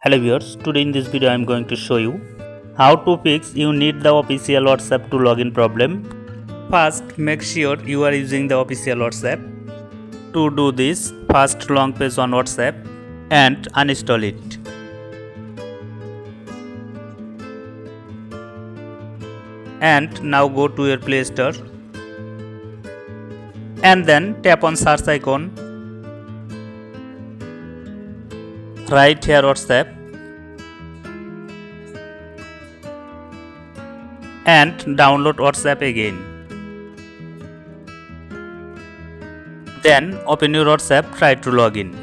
Hello viewers, today in this video I am going to show you how to fix you need the official WhatsApp to login problem. First, make sure you are using the official WhatsApp. To do this, first long press on WhatsApp and uninstall it. And now go to your Play Store and then tap on search icon. Write here WhatsApp and download WhatsApp again. Then open your WhatsApp, try to log in.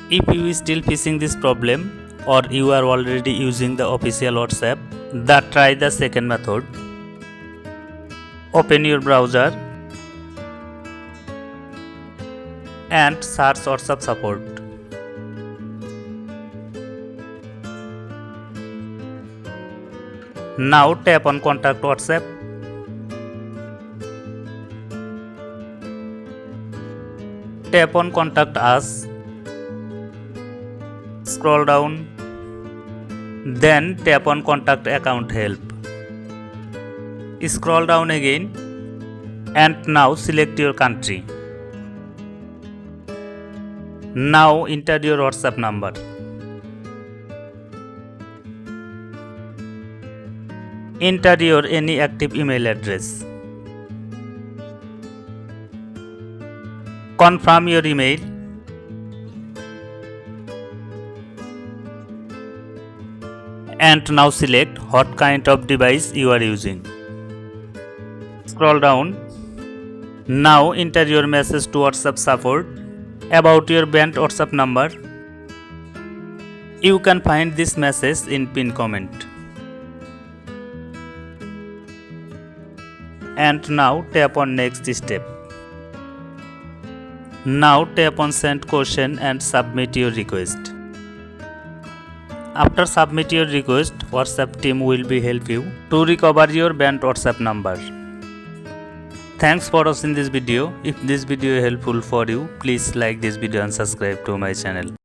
If you are still facing this problem or you are already using the official WhatsApp, then try the second method. Open your browser and search WhatsApp support. Now tap on contact WhatsApp. Tap on contact us. Scroll down. Then tap on contact account help. Scroll down again and now select your country. Now enter your WhatsApp number. Enter your any active email address. Confirm your email. And now select what kind of device you are using. Scroll down. Now enter your message to WhatsApp support about your banned WhatsApp number. You can find this message in pinned comment. And now tap on next step. Now tap on send question and submit your request. After submit your request, WhatsApp team will be help you to recover your banned WhatsApp number. Thanks for watching this video. If this video is helpful for you, please like this video and subscribe to my channel.